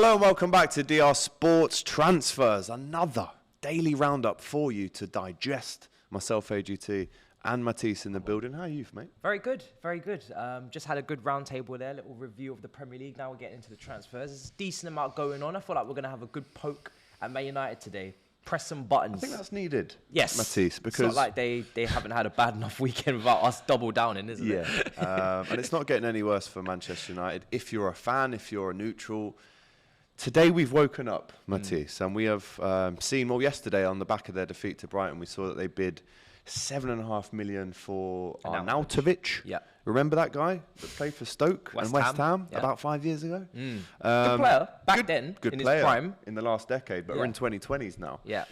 Hello and welcome back to DR Sports Transfers, another daily roundup for you to digest. Myself, AGT, and Matisse in the building. How are you, mate? Very good, very good. Just had a good round table there, little review of the Premier League. Now we're getting into the transfers. There's a decent amount going on. I feel like we're going to have a good poke at Man United today. Press some buttons. I think that's needed, yes, Matisse, because it's not like they haven't had a bad enough weekend without us double downing, isn't it? Yeah, and it's not getting any worse for Manchester United. If you're a fan, if you're a neutral, today we've woken up, Matisse, and we have seen, well, yesterday on the back of their defeat to Brighton, we saw that they bid $7.5 million for Arnautović. Yeah. Remember that guy that played for Stoke and West Ham about 5 years ago? Good player back then, good in player his prime. In the last decade, but we're in 2020s now. Yeah.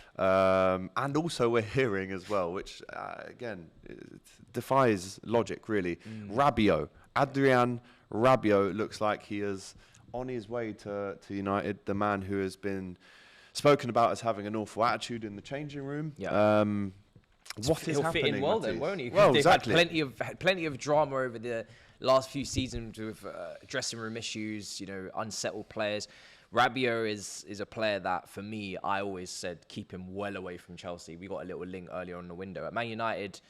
And also we're hearing as well, which again it defies logic really. Adrian Rabiot looks like he is on his way to United. The man who has been spoken about as having an awful attitude in the changing room. Yeah. What is happening? He'll fit in well Matisse? then, won't he? Well, They've exactly. had plenty of drama over the last few seasons with dressing room issues, unsettled players. Rabiot is a player that, for me, I always said keep him well away from Chelsea. We got a little link earlier on the window. At Man United,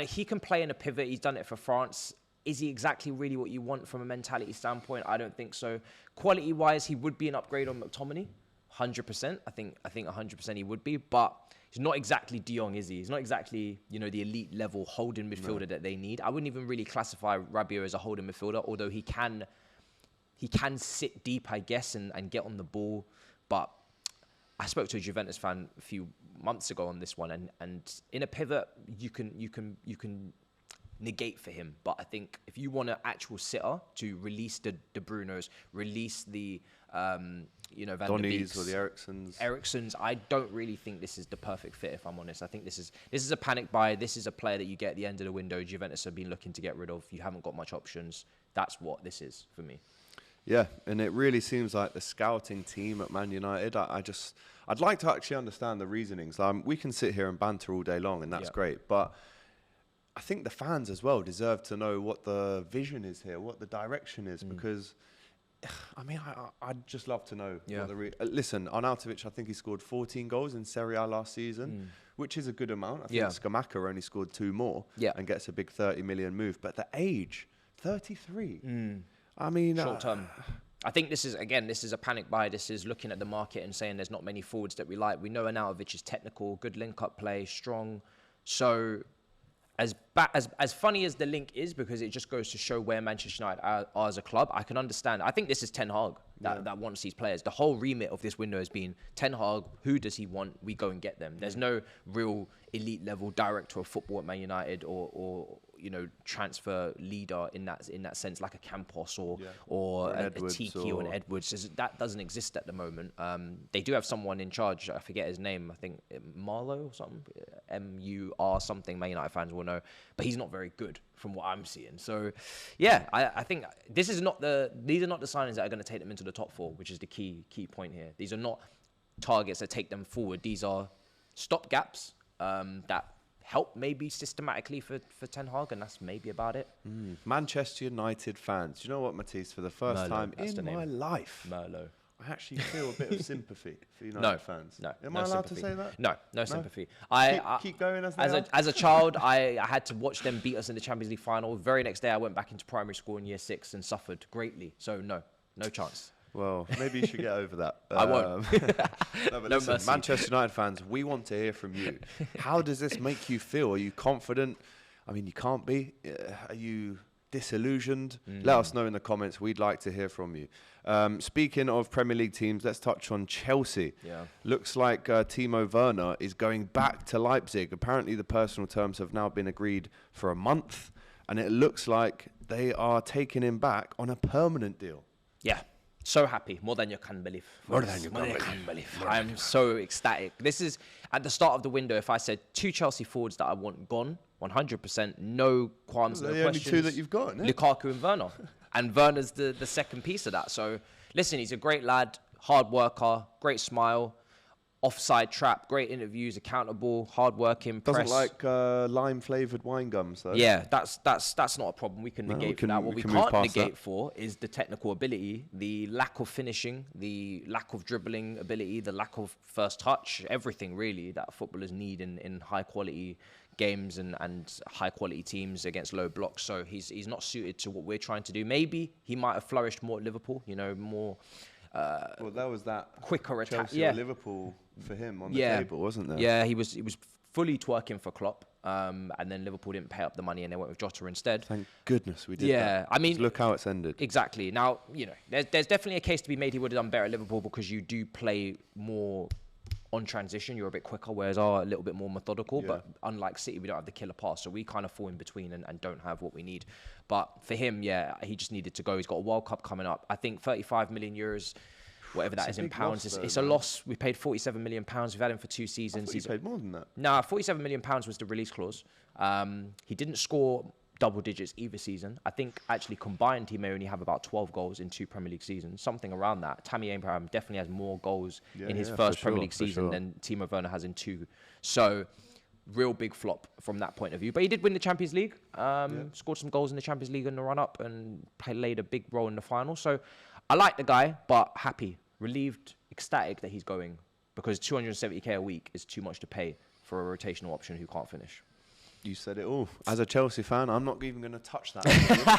he can play in a pivot. He's done it for France. Is he exactly really what you want from a mentality standpoint? I don't think so. Quality-wise, he would be an upgrade on McTominay. 100%. I think 100% he would be, but he's not exactly De Jong, is he? He's not exactly, the elite level holding midfielder that they need. I wouldn't even really classify Rabiot as a holding midfielder, although he can sit deep, I guess, and get on the ball. But I spoke to a Juventus fan a few months ago on this one, and in a pivot, you can negate for him. But I think if you want an actual sitter to release the De Brunos, release the Van der Donnies Beeks, or the Eriksen's, I don't really think this is the perfect fit, if I'm honest. I think this is a panic buy. This is a player that you get at the end of the window. Juventus have been looking to get rid of. You haven't got much options. That's what this is for me. Yeah, and it really seems like the scouting team at Man United, I'd like to actually understand the reasonings. We can sit here and banter all day long, and that's great, but I think the fans as well deserve to know what the vision is here, what the direction is, because, I'd just love to know. Yeah. Listen, Arnautović, I think he scored 14 goals in Serie A last season, which is a good amount. I think Scamacca only scored 2 more and gets a big 30 million move. But the age, 33. Short term. I think this is a panic buy. This is looking at the market and saying there's not many forwards that we like. We know Arnautović is technical, good link-up play, strong. So as funny as the link is, because it just goes to show where Manchester United are as a club, I can understand. I think this is Ten Hag that wants these players. The whole remit of this window has been Ten Hag, who does he want? We go and get them. There's no real elite level director of football at Man United or transfer leader in that sense, like a Campos or a Tiki or an Edwards. That doesn't exist at the moment. They do have someone in charge. I forget his name. I think Marlowe or something. M-U-R something. Man United fans will know, but he's not very good from what I'm seeing. So, yeah, I think these are not the signings that are going to take them into the top 4, which is the key point here. These are not targets that take them forward. These are stopgaps that help maybe systematically for Ten Hag, and that's maybe about it. Manchester United fans. Do you know what, Matisse? For the first time in my life, Merlot, I actually feel a bit of sympathy for United fans. No, Am I allowed to say that? No sympathy. Keep going as a child, I had to watch them beat us in the Champions League final. The very next day, I went back into primary school in year 6 and suffered greatly. So no chance. Well, maybe you should get over that. I won't. No, but listen, Manchester United fans, we want to hear from you. How does this make you feel? Are you confident? You can't be. Are you disillusioned? Let us know in the comments. We'd like to hear from you. Speaking of Premier League teams, let's touch on Chelsea. Yeah. Looks like Timo Werner is going back to Leipzig. Apparently, the personal terms have now been agreed for a month, and it looks like they are taking him back on a permanent deal. Yeah. So happy, more than you can believe. More than you can believe. I'm so ecstatic. This is at the start of the window. If I said 2 Chelsea forwards that I want gone, 100%, no qualms, no questions. The only 2 that you've got, isn't it? Lukaku and Werner. And Werner's the second piece of that. So listen, he's a great lad, hard worker, great smile. offside trap, great interviews, accountable, hardworking, doesn't like lime-flavored wine gums, though. Yeah, that's not a problem. We can negate for that. What we can't negate for is the technical ability, the lack of finishing, the lack of dribbling ability, the lack of first touch, everything really that footballers need in high-quality games and high-quality teams against low blocks. So he's not suited to what we're trying to do. Maybe he might have flourished more at Liverpool, more... well, there was that quicker attack. Chelsea or Liverpool for him on the table, wasn't there? Yeah, he was fully twerking for Klopp, and then Liverpool didn't pay up the money and they went with Jota instead. Thank goodness we did that. Yeah, I mean... Just look how it's ended. Exactly. Now, there's definitely a case to be made he would have done better at Liverpool because you do play more on transition. You're a bit quicker, whereas are a little bit more methodical. Yeah. But unlike City, we don't have the killer pass, so we kind of fall in between and don't have what we need. But for him, he just needed to go. He's got a World Cup coming up. I think 35 million euros... whatever that is in pounds, it's a loss. We paid 47 million pounds. We've had him for 2 seasons. He's paid more than that. Nah, 47 million pounds was the release clause. He didn't score double digits either season. I think actually combined he may only have about 12 goals in 2 Premier League seasons, something around that. Tammy Abraham definitely has more goals in his first Premier League season than Timo Werner has in 2. So real big flop from that point of view. But he did win the Champions League, scored some goals in the Champions League in the run-up and played a big role in the final. So I like the guy, but happy. Relieved, ecstatic that he's going because 270k a week is too much to pay for a rotational option who can't finish. You said it all. As a Chelsea fan, I'm not even going to touch that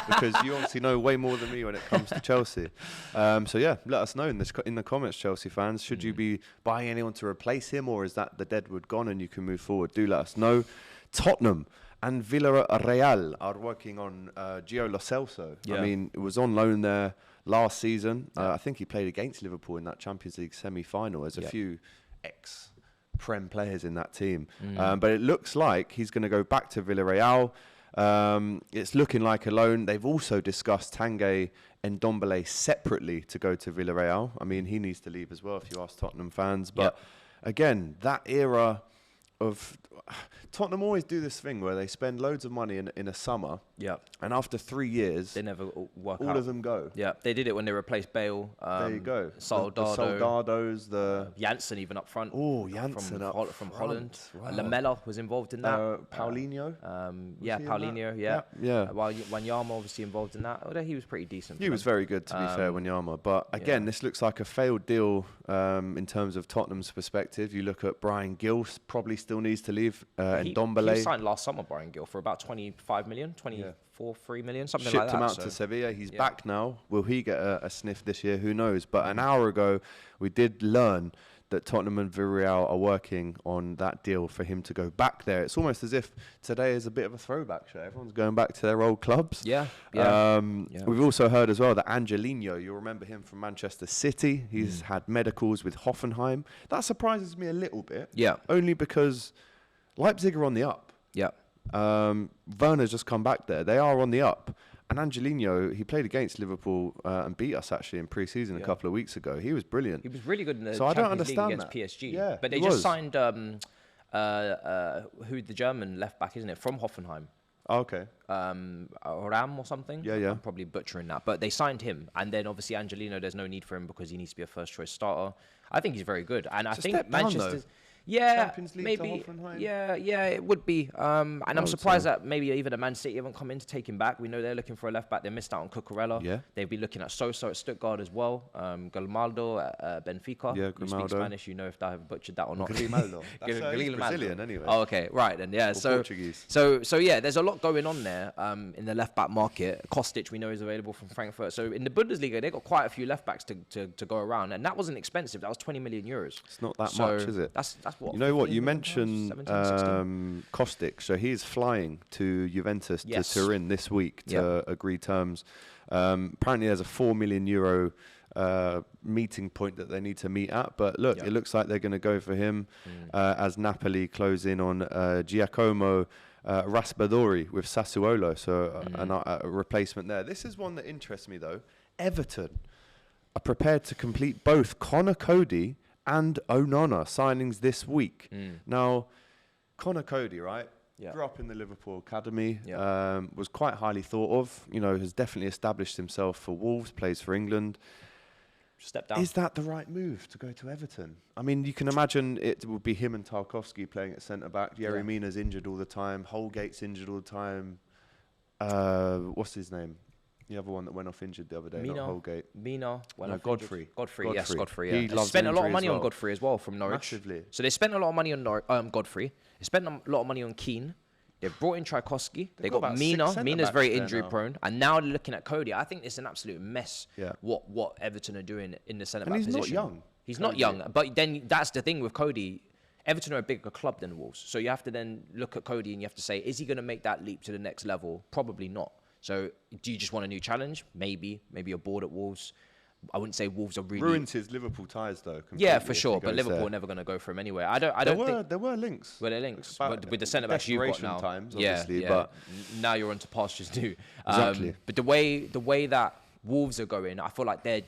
because you obviously know way more than me when it comes to Chelsea. So yeah, let us know in the comments, Chelsea fans. Should you be buying anyone to replace him, or is that the deadwood gone and you can move forward? Do let us know. Tottenham and Villarreal are working on Gio Lo Celso. Yeah. I mean, it was on loan there last season. I think he played against Liverpool in that Champions League semi-final. There's a few ex-Prem players in that team. But it looks like he's going to go back to Villarreal. It's looking like a loan. They've also discussed Tanguy Ndombele separately to go to Villarreal. I mean, he needs to leave as well if you ask Tottenham fans. But again, that era of... Tottenham always do this thing where they spend loads of money in a summer, and after 3 years, they never work out. All of them go. Yeah, they did it when they replaced Bale. There you go. Soldado, the Soldados, Janssen even up front. Oh, Janssen from Holland. Wow. Lamella was involved in that. Paulinho. Paulinho. Yeah. While Wanyama obviously involved in that. Although he was pretty decent. He was very good, to be fair, Wanyama. But again, this looks like a failed deal in terms of Tottenham's perspective. You look at Brian Gill, probably still needs to leave. And Ndombele. He signed last summer, Brian Gill, for about 25 million, 3 million, something Shipped like that. Shipped him out to Sevilla. He's back now. Will he get a sniff this year? Who knows? But an hour ago, we did learn that Tottenham and Villarreal are working on that deal for him to go back there. It's almost as if today is a bit of a throwback show. Everyone's going back to their old clubs. We've also heard as well that Angelino, you'll remember him from Manchester City. He's had medicals with Hoffenheim. That surprises me a little bit. Only because Leipzig are on the up. Werner's just come back there. They are on the up. And Angelino, he played against Liverpool and beat us actually in pre-season a couple of weeks ago. He was brilliant. He was really good in the Champions League against PSG. Yeah, but they just signed who the German left back, isn't it, from Hoffenheim? Oh, okay. Ram or something. Yeah. I'm probably butchering that, but they signed him, and then obviously Angelino. There's no need for him because he needs to be a first-choice starter. I think he's very good, and I think Manchester. Champions League maybe. to Hoffenheim. Yeah, it would be. And I'm surprised that maybe even a Man City haven't come in to take him back. We know they're looking for a left back. They missed out on Cucurella. Yeah. They've been looking at Sosa at Stuttgart as well. Grimaldo at Benfica. Yeah, You speak Spanish, you know if I have butchered that or not. Grimaldo. He's Brazilian anyway. Oh, okay, right then. Yeah. Portuguese. So yeah, there's a lot going on there in the left back market. Kostic, we know, is available from Frankfurt. So in the Bundesliga, they got quite a few left backs to go around, and that wasn't expensive. That was 20 million euros. It's not that much, is it? That's what. You know what you mentioned. Kostic, so he's flying to Juventus to Turin this week to agree terms. Apparently there's a €4 million meeting point that they need to meet at, but look, it looks like they're going to go for him as Napoli close in on Giacomo Raspadori with Sassuolo, so a replacement there. This is one that interests me though. Everton are prepared to complete both Connor Cody and Onana signings this week. Now, Connor Cody, right? Grew up in the Liverpool academy, was quite highly thought of, has definitely established himself for Wolves, plays for England. step down. Is that the right move to go to Everton? I mean, you can imagine it would be him and Tarkowski playing at centre-back. Yerry Mina's injured all the time. Holgate's injured all the time. What's his name? The other one that went off injured the other day, not Holgate. Godfrey. Godfrey. Yes, Godfrey. He loves spent a lot of money on Godfrey as well from Norwich. Massively. So they spent a lot of money on Godfrey. They spent a lot of money on Keane. They brought in Tarkowski. They got Mina. Mina's very injury prone. And now they're looking at Cody. I think it's an absolute mess what Everton are doing in the centre-back position. He's not young. He's not young. But then that's the thing with Cody. Everton are a bigger club than Wolves. So you have to then look at Cody and you have to say, is he going to make that leap to the next level? Probably not. So do you just want a new challenge? Maybe you're bored at Wolves. I wouldn't say Wolves are really... Ruins his Liverpool ties, though. Yeah, for sure. But Liverpool are never going to go for him anyway. I don't think... There were links. Were there links? With the centre-backs you've got now. Times, obviously, but now you're onto pastures new. Exactly. But the way that Wolves are going, I feel like they're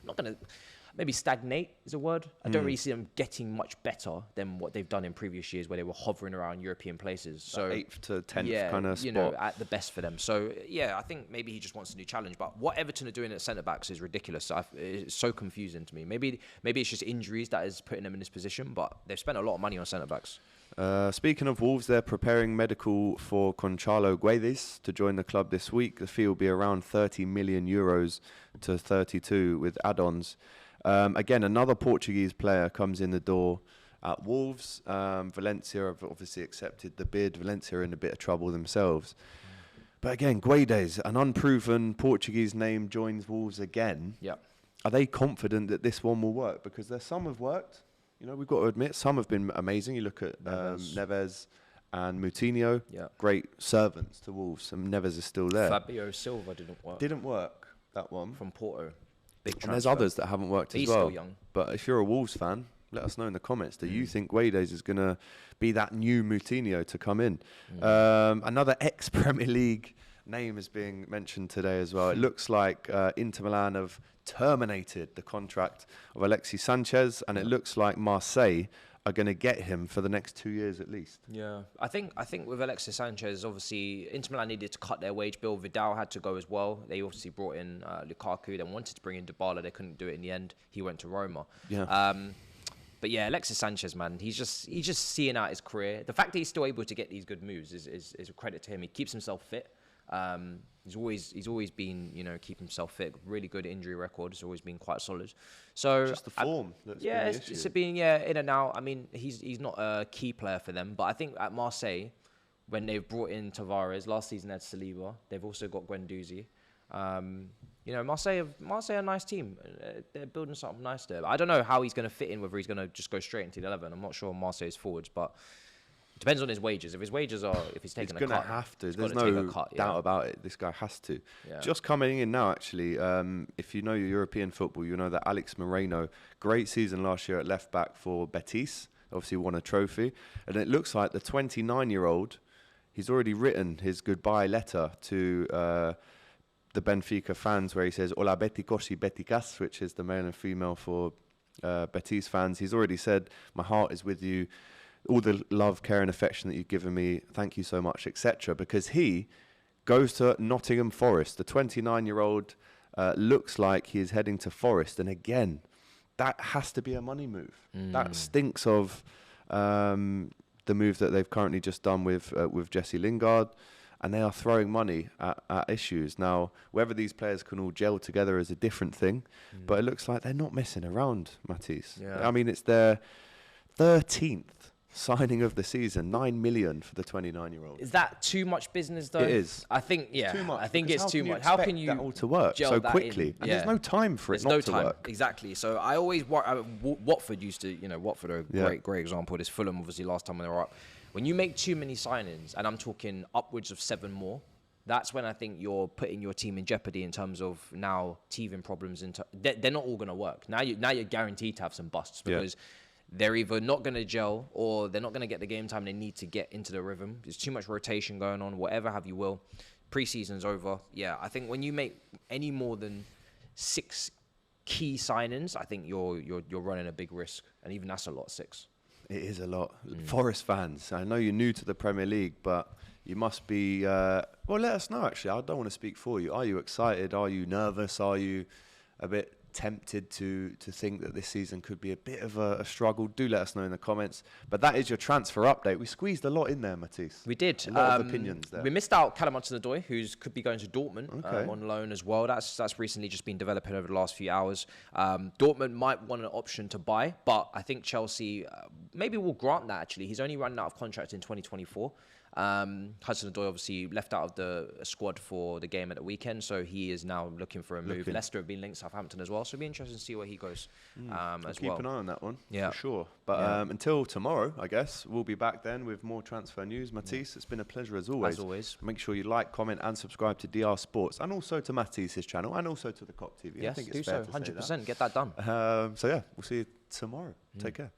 not going to... Maybe stagnate is a word. I don't really see them getting much better than what they've done in previous years where they were hovering around European places. So 8th to 10th kind of spot. At the best for them. So, I think maybe he just wants a new challenge. But what Everton are doing at centre-backs is ridiculous. It's so confusing to me. Maybe it's just injuries that is putting them in this position, but they've spent a lot of money on centre-backs. Speaking of Wolves, they're preparing medical for Gonçalo Guedes to join the club this week. The fee will be around 30 million euros to 32 with add-ons. Again, another Portuguese player comes in the door at Wolves. Valencia have obviously accepted the bid. Valencia are in a bit of trouble themselves. But again, Guedes, an unproven Portuguese name, joins Wolves again. Yeah. Are they confident that this one will work? Because some have worked. We've got to admit, some have been amazing. You look at Neves and Moutinho, great servants to Wolves, and Neves is still there. Fabio Silva didn't work, that one. From Porto. And there's others that haven't worked as well. He's still young. But if you're a Wolves fan, let us know in the comments. Do you think Guedes is going to be that new Moutinho to come in? Another ex-Premier League name is being mentioned today as well. It looks like Inter Milan have terminated the contract of Alexis Sanchez, and it looks like Marseille are going to get him for the next 2 years at least. Yeah, I think with Alexis Sanchez, obviously Inter Milan needed to cut their wage bill. Vidal had to go as well. They obviously brought in Lukaku. They wanted to bring in Dybala. They couldn't do it in the end. He went to Roma. Yeah. But yeah, Alexis Sanchez, man, he's just seeing out his career. The fact that he's still able to get these good moves is a credit to him. He keeps himself fit. He's always been, keep himself fit. Really good injury record. He's always been quite solid. So just the form. It's been in and out. I mean, he's not a key player for them, but I think at Marseille, when they've brought in Tavares last season, they had Saliba. They've also got Guendouzi. Marseille are a nice team. They're building something nice there. I don't know how he's going to fit in. Whether he's going to just go straight into the 11. I'm not sure Marseille's forwards, but. Depends on his wages. If he's taking a cut, he's going to have to. There's no doubt about it. This guy has to. Yeah. Just coming in now, actually, if you know your European football, you know that Alex Moreno, great season last year at left back for Betis, obviously won a trophy. And it looks like the 29-year-old, he's already written his goodbye letter to the Benfica fans where he says, Hola Beticos y Beticas, which is the male and female for Betis fans. He's already said, my heart is with you. All the love, care and affection that you've given me, thank you so much, etc. Because he goes to Nottingham Forest. The 29-year-old looks like he is heading to Forest. And again, that has to be a money move. That stinks of the move that they've currently just done with Jesse Lingard. And they are throwing money at issues. Now, whether these players can all gel together is a different thing. But it looks like they're not messing around, Matisse. Yeah. I mean, it's their 13th signing of the season, 9 million for the 29-year-old. Is that too much business, though? It is. I think, yeah. Too much, I think it's too much. How can you that all to work so quickly? And there's no time for it not to work. Exactly. So I always Watford used to, Watford are a great example. This Fulham, obviously, last time when they were up. When you make too many signings, and I'm talking upwards of 7 more, that's when I think you're putting your team in jeopardy in terms of now teething problems. They're not all going to work. Now you're guaranteed to have some busts because they're either not going to gel or they're not going to get the game time they need to get into the rhythm. There's too much rotation going on, whatever have you will. Pre-season's over. Yeah, I think when you make any more than 6 key signings, I think you're running a big risk. And even that's a lot, 6. It is a lot. Forest fans, I know you're new to the Premier League, but you must be... well, let us know, actually. I don't want to speak for you. Are you excited? Are you nervous? Are you a bit tempted to think that this season could be a bit of a struggle, do let us know in the comments. But that is your transfer update. We squeezed a lot in there, Matisse. We did. A lot of opinions there. We missed out Hudon-Odoi, who could be going to Dortmund on loan as well. That's recently just been developing over the last few hours. Dortmund might want an option to buy, but I think Chelsea maybe will grant that, actually. He's only running out of contract in 2024. Hudon-Odoi obviously left out of the squad for the game at the weekend, so he is now looking for a move. Leicester have been linked to Southampton as well, so it'll be interesting to see where he goes as keep well. Keep an eye on that one, for sure. But until tomorrow, I guess, we'll be back then with more transfer news. Matisse, it's been a pleasure as always. As always. Make sure you like, comment and subscribe to DR Sports, and also to Matisse's channel, and also to the Cop TV. Yes, I think it's do fair so. to 100%. say that. Get that done. So yeah, we'll see you tomorrow. Take care.